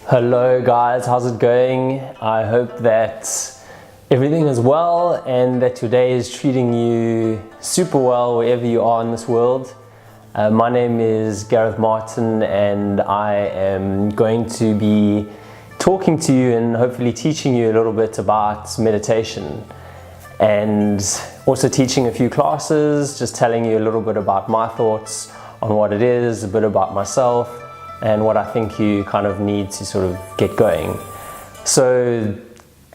Hello guys, how's it going? I hope that everything is well and that your day is treating you super well wherever you are in this world. My name is Gareth Martin and I am going to be talking to you and hopefully teaching you a little bit about meditation, and also teaching a few classes, just telling you a little bit about my thoughts on what it is, a bit about myself, and what I think you kind of need to sort of get going. So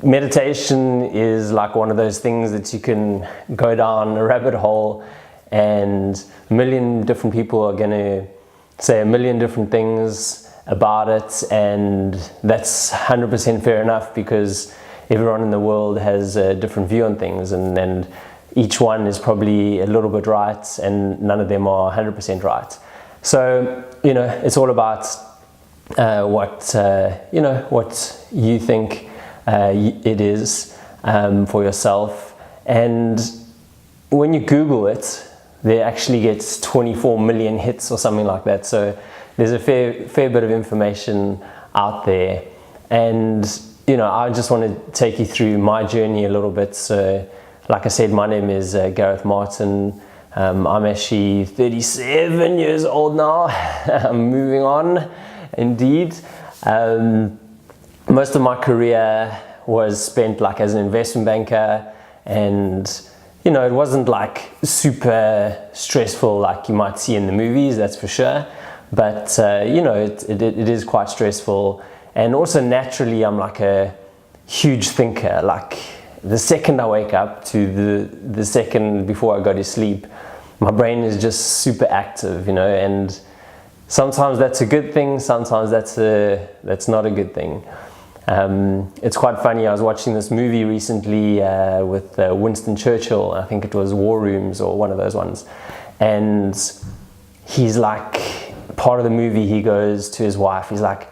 meditation is like one of those things that you can go down a rabbit hole and a million different people are going to say a million different things about it, and that's 100% fair enough because everyone in the world has a different view on things, and each one is probably a little bit right and none of them are 100% right. So, it's all about what you think it is for yourself. And when you Google it, there actually gets 24 million hits or something like that. So there's a fair bit of information out there. And, I just want to take you through my journey a little bit. So, like I said, my name is Gareth Martin. I'm actually 37 years old now. I'm moving on, indeed. Most of my career was spent like as an investment banker, and it wasn't like super stressful like you might see in the movies, that's for sure. But it is quite stressful, and also naturally I'm like a huge thinker. Like the second I wake up to the second before I go to sleep, my brain is just super active, and sometimes that's a good thing, sometimes that's not a good thing. It's quite funny, I was watching this movie recently with Winston Churchill, I think it was War Rooms or one of those ones, and he's like, part of the movie he goes to his wife, he's like,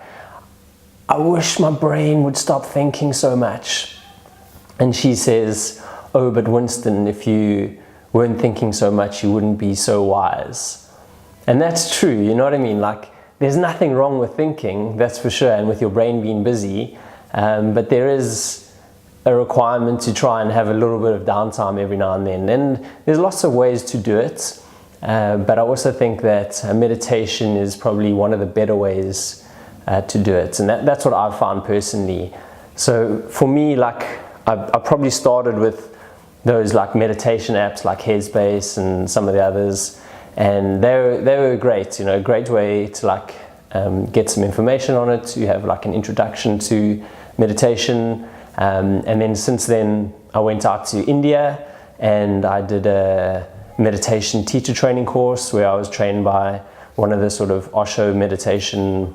I wish my brain would stop thinking so much. And she says, oh, but Winston, if you weren't thinking so much, you wouldn't be so wise. And that's true, you know what I mean? Like, there's nothing wrong with thinking, that's for sure, and with your brain being busy, but there is a requirement to try and have a little bit of downtime every now and then. And there's lots of ways to do it, but I also think that meditation is probably one of the better ways to do it, and that's what I've found personally. So for me, like, I probably started with those like meditation apps like Headspace and some of the others, and they were great, a great way to like get some information on it. You have like an introduction to meditation, and then since then I went out to India and I did a meditation teacher training course where I was trained by one of the sort of Osho meditation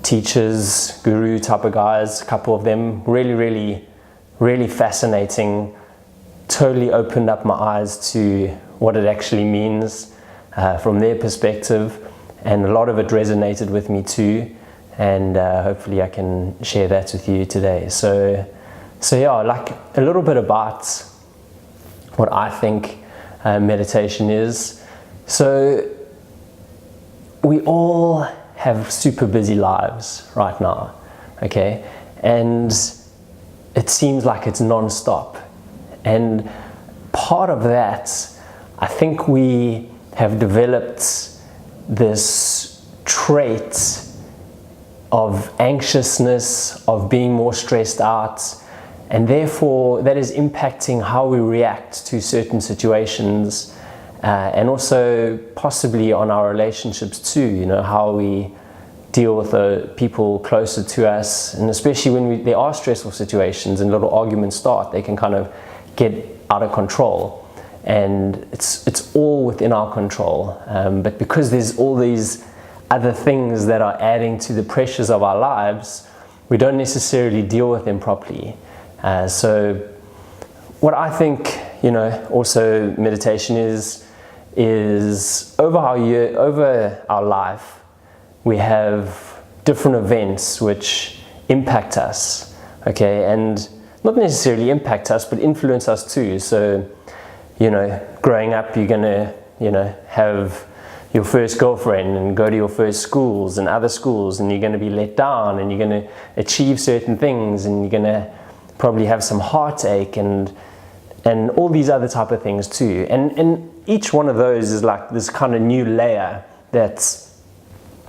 teachers, guru type of guys, a couple of them, really fascinating, totally opened up my eyes to what it actually means from their perspective, and a lot of it resonated with me too, and hopefully I can share that with you today. So yeah, like a little bit about what I think meditation is. So we all have super busy lives right now, okay? And it seems like it's non-stop. And part of that, I think we have developed this trait of anxiousness, of being more stressed out, and therefore that is impacting how we react to certain situations, and also possibly on our relationships too, how we deal with the people closer to us, and especially when there are stressful situations and little arguments start, they can kind of get out of control, and it's all within our control, but because there's all these other things that are adding to the pressures of our lives, we don't necessarily deal with them properly. So what I think, also meditation is over our life, we have different events which impact us, okay, and not necessarily impact us, but influence us too. So, growing up, you're gonna, have your first girlfriend and go to your first schools and other schools, and you're going to be let down, and you're going to achieve certain things, and you're going to probably have some heartache and all these other type of things too. And each one of those is like this kind of new layer that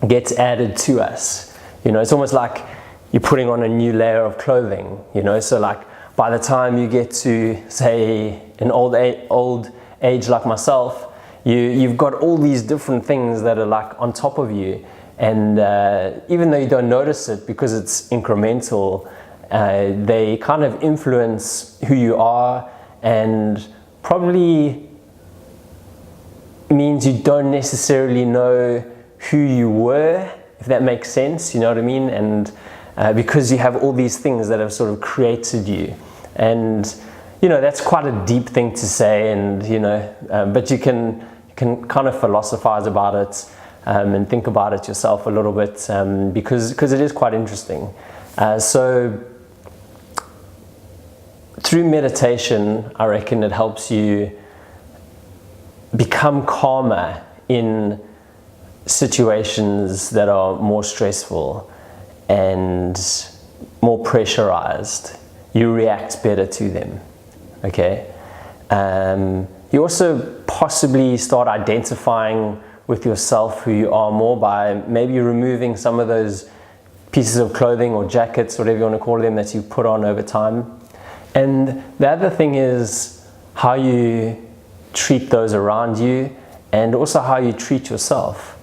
gets added to us. You know, it's almost like you're putting on a new layer of clothing, you know. So like by the time you get to, say, an old age like myself, you've got all these different things that are like on top of you, and even though you don't notice it because it's incremental, they kind of influence who you are, and probably means you don't necessarily know who you were, if that makes sense, you know what I mean? And because you have all these things that have sort of created you. And you know, that's quite a deep thing to say, and you know, but you can kind of philosophize about it and think about it yourself a little bit, because it is quite interesting. So through meditation, I reckon it helps you become calmer in situations that are more stressful and more pressurized. You react better to them, okay? You also possibly start identifying with yourself who you are more by maybe removing some of those pieces of clothing or jackets, whatever you want to call them, that you put on over time. And the other thing is how you treat those around you, and also how you treat yourself,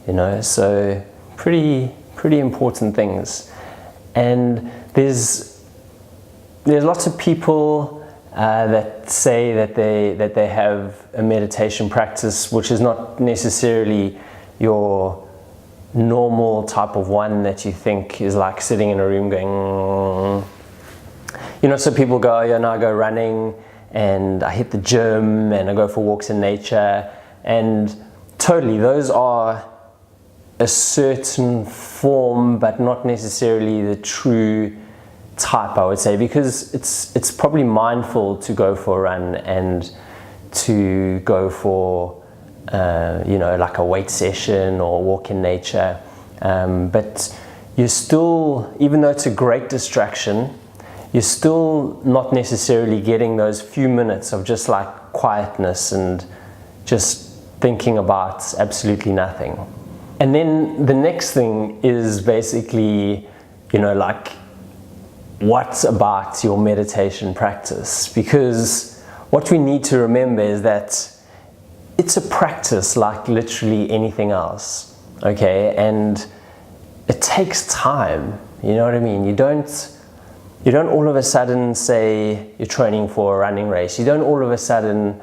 you know. So pretty important things. And there's lots of people that say that they have a meditation practice which is not necessarily your normal type of one that you think is like sitting in a room going, you know. So people go, yeah, no, I go running, and I hit the gym, and I go for walks in nature, and totally those are a certain form, but not necessarily the true type, I would say, because it's probably mindful to go for a run and to go for you know, like a weight session or walk in nature, but you're still, even though it's a great distraction, you're still not necessarily getting those few minutes of just like quietness and just thinking about absolutely nothing. And then the next thing is basically, you know, like, what about your meditation practice? Because what we need to remember is that it's a practice like literally anything else, okay? And it takes time, you know what I mean? You don't all of a sudden say you're training for a running race. You don't all of a sudden,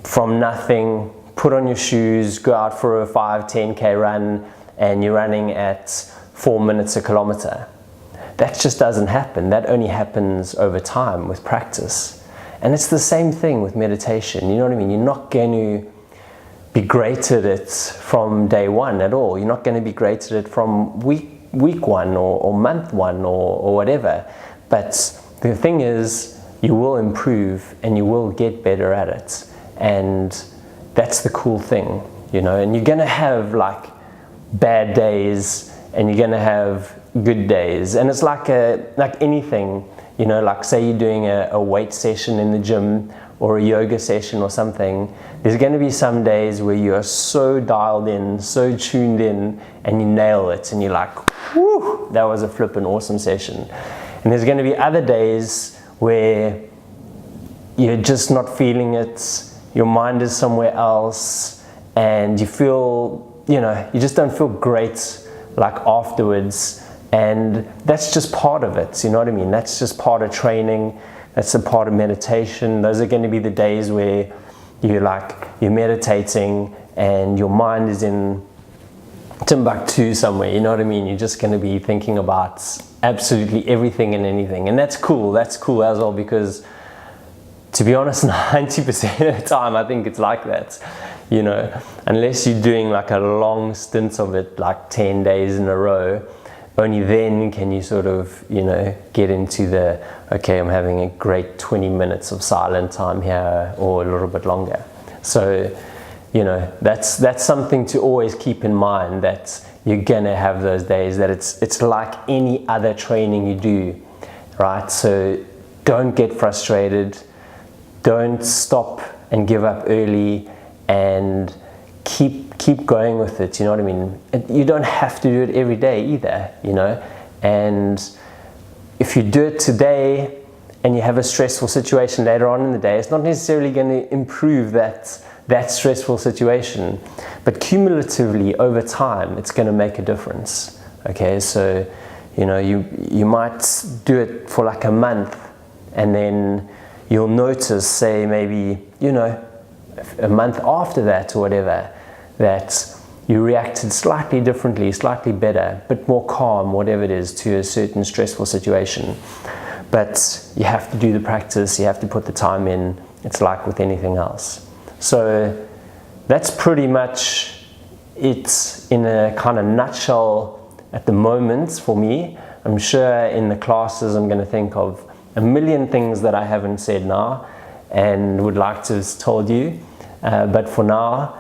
from nothing, put on your shoes, go out for a 5-10K run, and you're running at 4 minutes a kilometer. That just doesn't happen. That only happens over time with practice. And it's the same thing with meditation, you know what I mean? You're not going to be great at it from day one at all. You're not going to be great at it from week one or month one or whatever. But the thing is, you will improve and you will get better at it. And that's the cool thing, you know. And you're going to have like bad days, and you're going to have good days. And it's like anything, you know, like say you're doing a weight session in the gym or a yoga session or something. There's going to be some days where you are so dialed in, so tuned in, and you nail it, and you're like, whew, that was a flippin' awesome session. And there's going to be other days where you're just not feeling it, your mind is somewhere else, and you feel, you know, you just don't feel great like afterwards. And that's just part of it, you know what I mean? That's just part of training, that's a part of meditation. Those are going to be the days where you're meditating and your mind is in Timbuktu somewhere, you know what I mean? You're just going to be thinking about absolutely everything and anything. And that's cool as well, because to be honest, 90% of the time I think it's like that, you know, unless you're doing like a long stint of it, like 10 days in a row. Only then can you sort of, you know, get into the, okay, I'm having a great 20 minutes of silent time here, or a little bit longer. So that's something to always keep in mind, that you're gonna have those days, that it's like any other training you do, right? So don't get frustrated, don't stop and give up early, and keep going with it. You know what I mean? And you don't have to do it every day either, and if you do it today and you have a stressful situation later on in the day, it's not necessarily going to improve that stressful situation, but cumulatively over time it's going to make a difference. Okay, so you might do it for like a month, and then you'll notice, say maybe a month after that or whatever, that you reacted slightly differently, slightly better, a bit more calm, whatever it is, to a certain stressful situation. But you have to do the practice, you have to put the time in. It's like with anything else. So that's pretty much it in a kind of nutshell at the moment for me. I'm sure in the classes I'm going to think of a million things that I haven't said now and would like to have told you. But for now,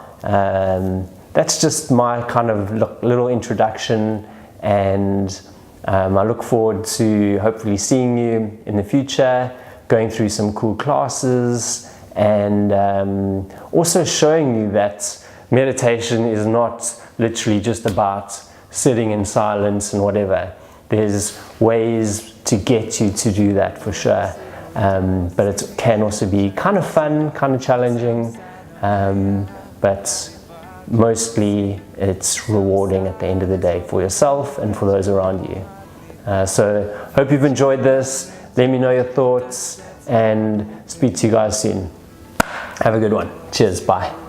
that's just my kind of little introduction, and I look forward to hopefully seeing you in the future, going through some cool classes, and also showing you that meditation is not literally just about sitting in silence and whatever. There's ways to get you to do that for sure, but it can also be kind of fun, kind of challenging, but mostly it's rewarding at the end of the day for yourself and for those around you. So hope you've enjoyed this. Let me know your thoughts and speak to you guys soon. Have a good one. Cheers. Bye.